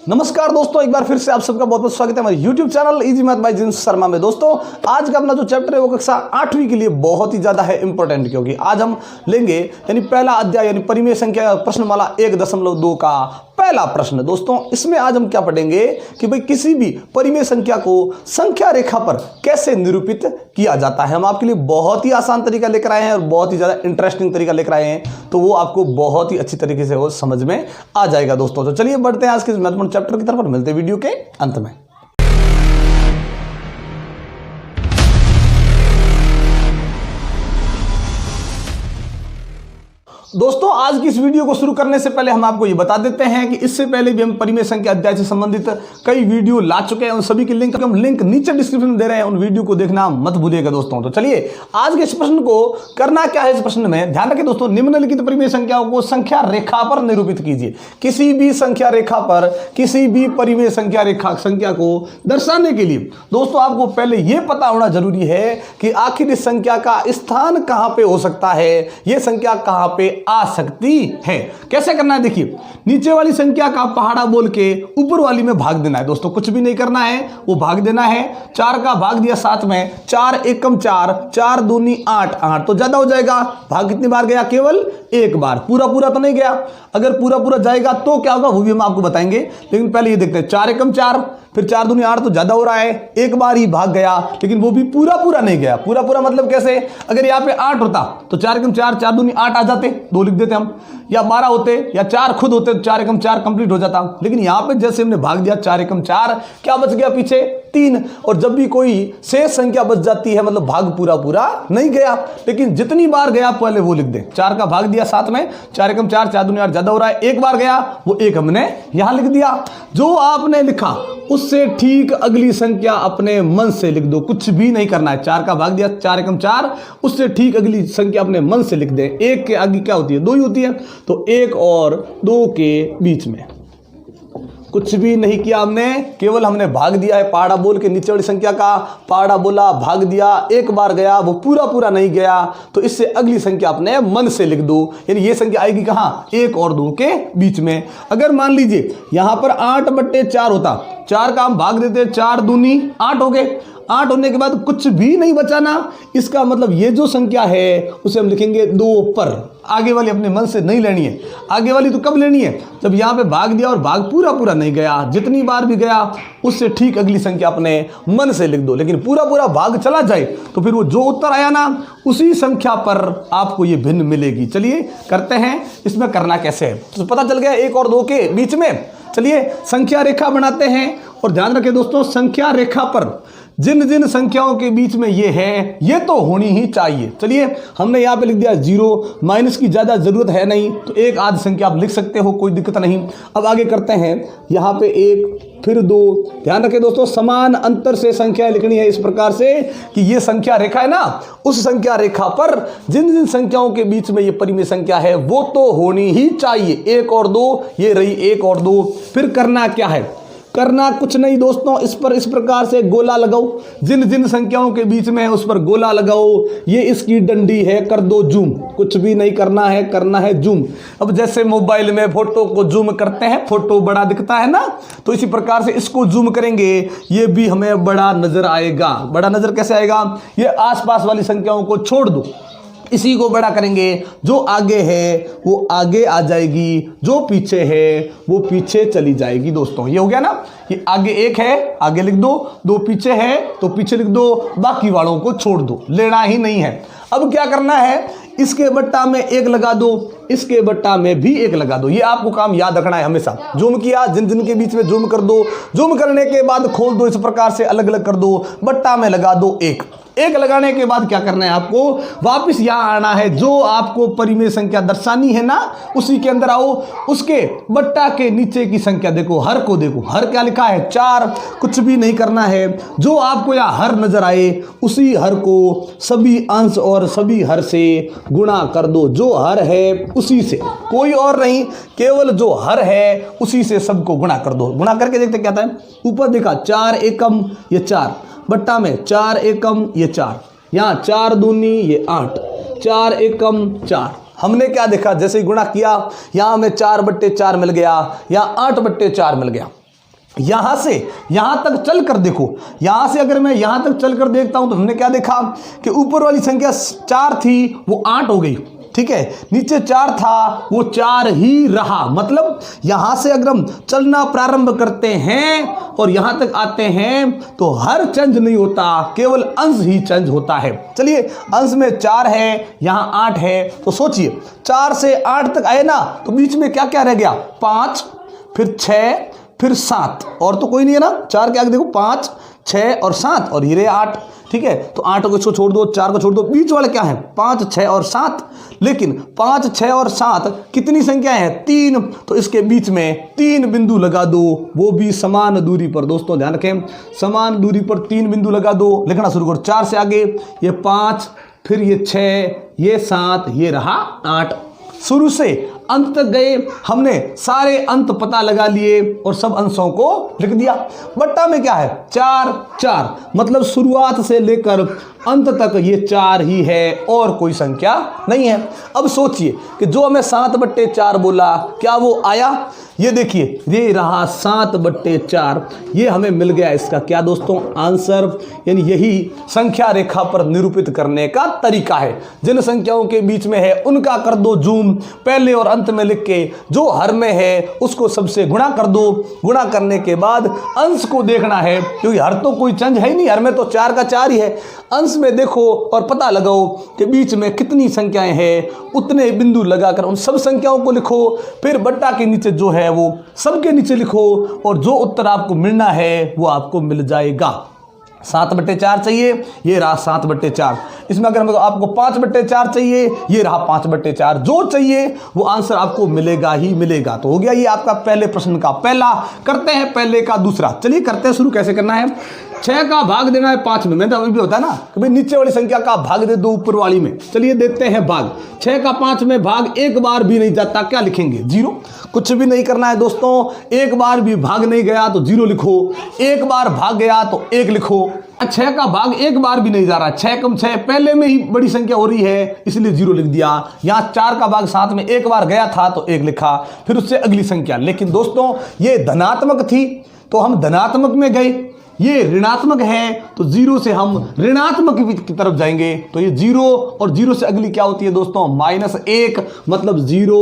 नमस्कार दोस्तों, एक बार फिर से आप सबका बहुत बहुत स्वागत है हमारे YouTube channel Easy Math by Jins Sharma में। दोस्तों आज का अपना जो चैप्टर है वो कक्षा 8वीं के लिए बहुत ही ज़्यादा है इंपॉर्टेंट, क्योंकि आज हम लेंगे यानी पहला अध्याय यानी परिमेय संख्या प्रश्नमाला 1.2 का पहला प्रश्न। दोस्तों इसमें आज हम क्या पढ़ेंगे कि भाई किसी भी परिमेय संख्या को संख्या रेखा पर कैसे निरूपित किया जाता है। हम आपके लिए बहुत ही आसान तरीका लेकर आए हैं और बहुत ही ज़्यादा इंटरेस्टिंग तरीका लेकर आए हैं, तो वो आपको बहुत ही अच्छी तरीके से वो समझ में आ जाएगा। दोस्तों तो चलिए बढ़ते हैं आज के इस महत्वपूर्ण चैप्टर की तरफ और मिलते हैं वीडियो के अंत में। दोस्तों आज की इस वीडियो को शुरू करने से पहले हम आपको ये बता देते हैं कि इससे पहले भी हम परिमेय संख्या अध्याय से संबंधित कई वीडियो ला चुके हैं। उन सभी के लिंक हम नीचे डिस्क्रिप्शन में दे रहे हैं, उन वीडियो को देखना मत भूलिएगा दोस्तों। तो चलिए आज के इस प्रश्न को करना क्या है। इस प्रश्न में ध्यान रखिए दोस्तों, निम्नलिखित परिमेय संख्याओं को संख्या रेखा पर निरूपित कीजिए। किसी भी संख्या रेखा पर किसी भी परिमेय संख्या को दर्शाने के लिए दोस्तों आपको पहले यह पता होना जरूरी है कि आखिर इस संख्या का स्थान कहां पे हो सकता है, यह संख्या कहां पे आ सकती है। कैसे करना है, देखिए नीचे वाली संख्या का पहाड़ा बोल के ऊपर वाली में भाग देना है। दोस्तों कुछ भी नहीं करना है, वो भाग देना है। 4 का भाग दिया 7 में, 4 एकम 4, 4 दूनी 8, 8 तो ज्यादा हो जाएगा। भाग कितनी बार गया, केवल एक बार, पूरा तो नहीं गया। अगर पूरा जाएगा तो क्या होगा वो भी हम आपको बताएंगे, लेकिन पहले ये देखते हैं। 4 एकम 4, फिर 4 दूनी 8 तो ज्यादा हो रहा है, एक बार ही भाग गया, लेकिन वो भी पूरा नहीं गया। पूरा मतलब कैसे, अगर यहाँ पे 8 होता तो 4 एकम 4, 4 दूनी 8 आ जाते, 2 लिख देते हम, या 12 होते या 4 खुद होते तो 4 एकम 4 कंप्लीट हो जाता। लेकिन यहाँ पे जैसे हमने भाग दिया 4 एकम 4, क्या बच गया पीछे 3। और जब भी कोई शेष संख्या बच जाती है मतलब भाग पूरा नहीं गया, लेकिन जितनी बार गया पहले वो लिख दे। 4 का भाग दिया 7 में, 4 एकम 4, 4 दूनी 8 ज्यादा हो रहा है, एक बार गया वो एक हमने यहां लिख दिया। जो आपने लिखा उससे ठीक अगली संख्या अपने मन से लिख दो, कुछ भी नहीं करना है। 4 का भाग दिया 4 एकम 4, उससे ठीक अगली संख्या अपने मन से लिख दे। 1 के आगे क्या होती है, 2 ही होती है, तो 1 और 2 के बीच में कुछ भी नहीं किया हमने, केवल हमने भाग दिया है पहाड़ा बोल के। नीचे वाली संख्या का पहाड़ा बोला, भाग दिया, एक बार गया वो पूरा नहीं गया, तो इससे अगली संख्या अपने मन से लिख दो। यानी ये संख्या आएगी कहां, 1 और 2 के बीच में। अगर मान लीजिए यहां पर 8/4 होता, 4 का हम भाग देते, 4 दूनी 8 हो गए। 8 होने के बाद कुछ भी नहीं बचाना, इसका मतलब ये जो संख्या है उसे हम लिखेंगे 2 पर। आगे वाली अपने मन से नहीं लेनी है, आगे वाली तो कब लेनी है, जब यहाँ पे भाग दिया और भाग पूरा नहीं गया। जितनी बार भी गया उससे ठीक अगली संख्या अपने मन से लिख दो। लेकिन पूरा भाग चला जाए तो फिर वो जो उत्तर आया ना उसी संख्या पर आपको ये भिन्न मिलेगी। चलिए करते हैं, इसमें करना कैसे है तो पता चल गया 1 और 2 के बीच में। चलिए संख्या रेखा बनाते हैं, और ध्यान रखें दोस्तों संख्या रेखा पर जिन संख्याओं के बीच में ये है ये तो होनी ही चाहिए। चलिए हमने यहाँ पे लिख दिया 0, माइनस की ज्यादा जरूरत है नहीं, तो एक आध संख्या आप लिख सकते हो, कोई दिक्कत नहीं। अब आगे करते हैं, यहाँ पे 1 फिर 2। ध्यान रखें दोस्तों समान अंतर से संख्या लिखनी है इस प्रकार से कि ये संख्या रेखा है ना, उस संख्या रेखा पर जिन संख्याओं के बीच में ये परिमेय संख्या है वो तो होनी ही चाहिए। 1 और 2, ये रही 1 और 2। फिर करना क्या है, करना कुछ नहीं दोस्तों, इस पर इस प्रकार से गोला लगाओ। जिन संख्याओं के बीच में है उस पर गोला लगाओ। ये इसकी डंडी है, कर दो जूम। कुछ भी नहीं करना है, करना है जूम। अब जैसे मोबाइल में फोटो को जूम करते हैं, फोटो बड़ा दिखता है ना, तो इसी प्रकार से इसको जूम करेंगे, ये भी हमें बड़ा नजर आएगा। बड़ा नजर कैसे आएगा, ये आसपास वाली संख्याओं को छोड़ दो, इसी को बड़ा करेंगे। जो आगे है वो आगे आ जाएगी, जो पीछे है वो पीछे चली जाएगी। दोस्तों ये हो गया ना, ये आगे 1 है आगे लिख दो, 2 पीछे है तो पीछे लिख दो, बाकी वालों को छोड़ दो, लेना ही नहीं है। अब क्या करना है, इसके बट्टा में 1 लगा दो, इसके बट्टा में भी 1 लगा दो। ये आपको काम याद रखना है हमेशा। जूम किया, जिन के बीच में जूम कर दो, जूम करने के बाद खोल दो, इस प्रकार से अलग अलग कर दो, बट्टा में लगा दो 1 लगाने के बाद क्या करना है, आपको वापस यहां आना है। जो आपको परिमेय संख्या दर्शानी है ना उसी के अंदर आओ, उसके बट्टा के नीचे की संख्या देखो, हर को देखो, हर क्या लिखा है 4। कुछ भी नहीं करना है, जो आपको यहां हर नजर आए उसी हर को सभी अंश और सभी हर से गुणा कर दो। जो हर है उसी से, कोई और नहीं, केवल जो हर है उसी से सबको गुणा कर दो। गुणा करके देखते क्या आता है, ऊपर देखा 4 एकम ये 4, बट्टा में 4 एकम ये 4, यहाँ 4 दूनी ये 8, 4 एकम 4। हमने क्या देखा, जैसे ही गुणा किया यहाँ हमें 4/4 मिल गया, यहाँ 8/4 मिल गया। यहां से यहां तक चल कर देखो, यहां से अगर मैं यहां तक चल कर देखता हूं तो हमने क्या देखा कि ऊपर वाली संख्या 4 थी वो 8 हो गई, ठीक है, नीचे 4 था वो 4 ही रहा। मतलब यहां से अगर हम चलना प्रारंभ करते हैं और यहां तक आते हैं तो हर चेंज नहीं होता, केवल अंश ही चेंज होता है। चलिए, अंश में 4 है, यहां 8 है, तो सोचिए 4 से 8 तक आए ना, तो बीच में क्या क्या रह गया, 5, फिर 6, फिर 7, और तो कोई नहीं है ना। 4 के आगे देखो 5, 6 और 7 और ये 8, ठीक है। तो 8 को इसको छोड़ दो, 4 को छोड़ दो, बीच वाले क्या है 5, 6 और 7। लेकिन 5, 6 और 7 कितनी संख्या है, 3, तो इसके बीच में 3 बिंदु लगा दो, वो भी समान दूरी पर। दोस्तों ध्यान रखें, समान दूरी पर 3 बिंदु लगा दो। लिखना शुरू करो, 4 से आगे ये 5, फिर ये 6, ये 7, ये रहा 8। शुरू से अंत तक गए, हमने सारे अंत पता लगा लिए और सब अंशों को लिख दिया। बट्टा में क्या है 4, 4, मतलब शुरुआत से लेकर अंत तक ये 4 ही है और कोई संख्या नहीं है। अब सोचिए कि जो हमें 7/4 बोला, क्या वो आया? ये देखिए, ये रहा 7/4, ये हमें मिल गया। इसका क्या दोस्तों, आंसर। यानी यही संख्या रेखा पर निरूपित करने का तरीका है। जिन संख्याओं के बीच में है उनका कर दो जूम, पहले और अंत में लिख के जो हर में है उसको सबसे गुणा कर दो। गुणा करने के बाद अंश को देखना है, क्योंकि हर तो कोई चेंज है ही नहीं, हर में तो 4 का 4 ही है। अंश में देखो और पता लगाओ कि बीच में कितनी संख्याएं हैं, उतने बिंदु लगाकर उन सब संख्याओं को लिखो। फिर बट्टा के नीचे जो है वो सबके नीचे लिखो और जो उत्तर आपको मिलना है वो आपको मिल जाएगा। 7/4 चाहिए, ये रहा 7/4। इसमें अगर आपको 5/4 चाहिए, ये रहा 5/4। जो चाहिए वो आंसर आपको मिलेगा ही मिलेगा। तो हो गया ये आपका पहले प्रश्न का पहला। करते हैं पहले का दूसरा। चलिए करते हैं शुरू। कैसे करना है, 6 का भाग देना है 5 में। मैंने तो अभी भी होता है ना कि भाई नीचे वाली संख्या का भाग दे दो ऊपर वाली में। चलिए देते हैं भाग। 6 का 5 में भाग एक बार भी नहीं जाता, क्या लिखेंगे, 0। कुछ भी नहीं करना है दोस्तों, एक बार भी भाग नहीं गया तो 0 लिखो, एक बार भाग गया तो 1 लिखो। 6 का भाग एक बार भी नहीं जा रहा, 6 कम 6 पहले में ही बड़ी संख्या हो रही है, इसलिए 0 लिख दिया। यहाँ 4 का भाग 7 में एक बार गया था तो 1 लिखा, फिर उससे अगली संख्या। लेकिन दोस्तों ये धनात्मक थी तो हम धनात्मक में गए, ये ऋणात्मक है तो 0 से हम ऋणात्मक की तरफ जाएंगे। तो ये 0 और 0 से अगली क्या होती है दोस्तों, -1, मतलब 0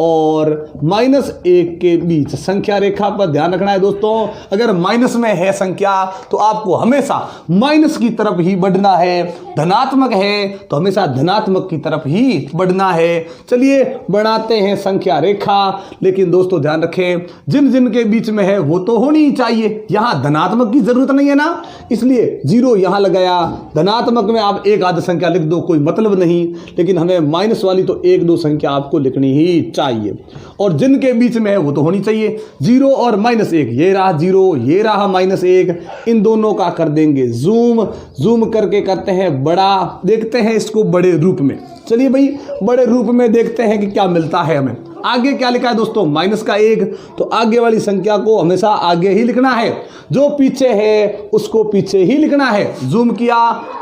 और -1 के बीच संख्या रेखा पर ध्यान रखना है दोस्तों। अगर माइनस में है संख्या तो आपको हमेशा माइनस की तरफ ही बढ़ना है, धनात्मक है तो हमेशा धनात्मक की तरफ ही बढ़ना है। चलिए बनाते हैं संख्या रेखा। लेकिन दोस्तों ध्यान रखें, जिन जिन के बीच में है वो तो होनी ही चाहिए। यहां धनात्मक की जरूरत नहीं है ना, इसलिए 0 यहां लगाया। धनात्मक में आप एक आध संख्या लिख दो, कोई मतलब नहीं, लेकिन हमें माइनस वाली तो 1-2 संख्या आपको लिखनी ही चाहिए। और जिनके बीच में है वो तो होनी चाहिए। 0 और -1, ये रहा 0, ये रहा -1, इन दोनों का कर देंगे जूम। जूम करके करते हैं बड़ा, देखते हैं इसको बड़े रूप में। चलिए भाई बड़े रूप में देखते हैं कि क्या मिलता है हमें। आगे क्या लिखा है दोस्तों, -1, तो आगे वाली संख्या को हमेशा आगे ही लिखना है, जो पीछे है उसको पीछे ही लिखना है। जूम किया,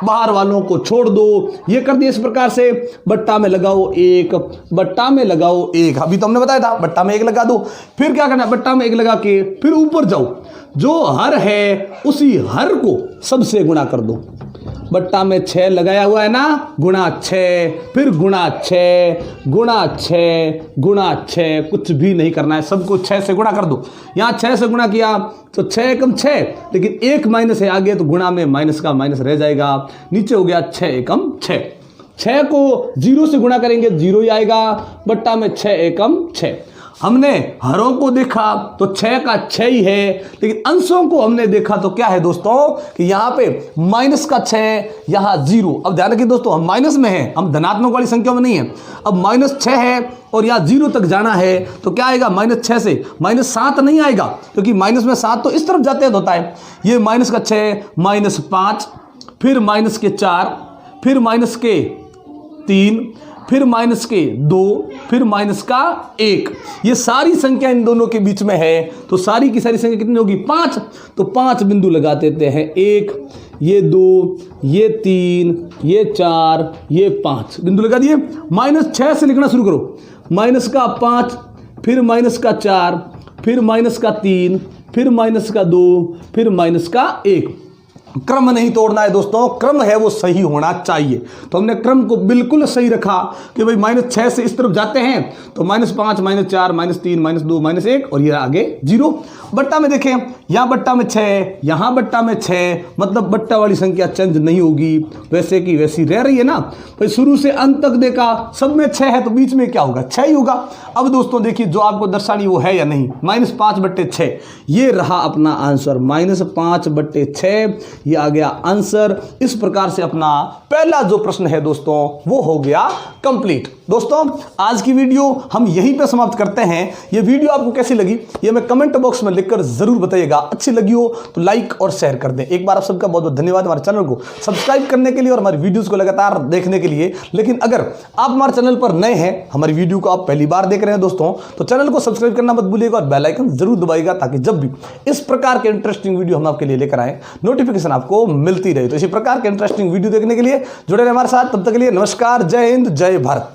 बाहर वालों को छोड़ दो। ये कर दिया इस प्रकार से, बट्टा में लगाओ 1, बट्टा में लगाओ 1। अभी तो हमने बताया था बट्टा में 1 लगा दो। फिर क्या करना है, बट्टा में 1 लगा के फिर ऊपर जाओ, जो हर है उसी हर को सबसे गुणा कर दो। बट्टा में 6 लगाया हुआ है ना, गुणा 6, फिर गुणा 6, गुणा 6, गुणा 6। कुछ भी नहीं करना है, सबको 6 से गुणा कर दो। यहाँ 6 से गुणा किया तो 6 कम 6, लेकिन 1 माइनस है आगे तो गुणा में माइनस का माइनस रह जाएगा, नीचे हो गया 6 एकम 6। 6 को 0 से गुणा करेंगे 0 ही आएगा, बट्टा में 6 एकम 6। हमने हरों को देखा तो 6 का 6 ही है, लेकिन अंशों को हमने देखा तो क्या है दोस्तों कि यहाँ पे -6, यहाँ 0। अब ध्यान रखिए दोस्तों, हम माइनस में हैं, हम धनात्मक वाली संख्या में नहीं है। अब -6 है और यहाँ 0 तक जाना है तो क्या आएगा, -6 से -7 नहीं आएगा, क्योंकि माइनस में 7 तो इस तरफ जाते हैं होता है। ये -6, -5, फिर -4, फिर -3, फिर -2, फिर -1। ये सारी संख्या इन दोनों के बीच में है, तो सारी की सारी संख्या कितनी होगी, 5। तो 5 बिंदु लगा देते हैं, 1, ये 2, ये 3, ये 4, ये 5 बिंदु लगा दिए। -6 से लिखना शुरू करो, -5, फिर -4, फिर -3, फिर -2, फिर -1। क्रम नहीं तोड़ना है दोस्तों, क्रम है वो सही होना चाहिए। तो हमने क्रम को बिल्कुल सही रखा कि भाई -6 से इस तरफ जाते हैं तो -5, -4, -3, -2, -1 और ये आगे 0। बट्टा में देखें, यहाँ बट्टा में 6, यहाँ बट्टा में 6, मतलब बट्टा वाली संख्या चेंज नहीं होगी, वैसे की वैसी रह रही है ना। भाई शुरू से अंत तक देखा, सब में 6 है तो बीच में क्या होगा, 6 ही होगा। अब दोस्तों देखिए जो आपको दर्शानी वो है या नहीं, -5/6 ये रहा अपना आंसर, -5/6 ये आ गया आंसर। इस प्रकार से अपना पहला जो प्रश्न है दोस्तों वो हो गया कंप्लीट। दोस्तों आज की वीडियो हम यहीं पे समाप्त करते हैं। ये वीडियो आपको कैसी लगी ये मैं कमेंट बॉक्स में लिखकर जरूर बताइएगा। अच्छी लगी हो तो लाइक और शेयर कर दें। एक बार आप सबका बहुत बहुत धन्यवाद हमारे चैनल को सब्सक्राइब करने के लिए और हमारी वीडियोस को लगातार देखने के लिए। लेकिन अगर आप हमारे चैनल पर नए हैं, हमारी वीडियो को आप पहली बार देख रहे हैं दोस्तों, तो चैनल को सब्सक्राइब करना मत भूलिएगा और बेल आइकन जरूर दबाइएगा ताकि जब भी इस प्रकार के इंटरेस्टिंग वीडियो हम आपके लिए लेकर आए नोटिफिकेशन आपको मिलती रहे। तो इसी प्रकार के इंटरेस्टिंग वीडियो देखने के लिए जुड़े रहे हमारे साथ। तब तक के लिए नमस्कार, जय हिंद, जय भारत।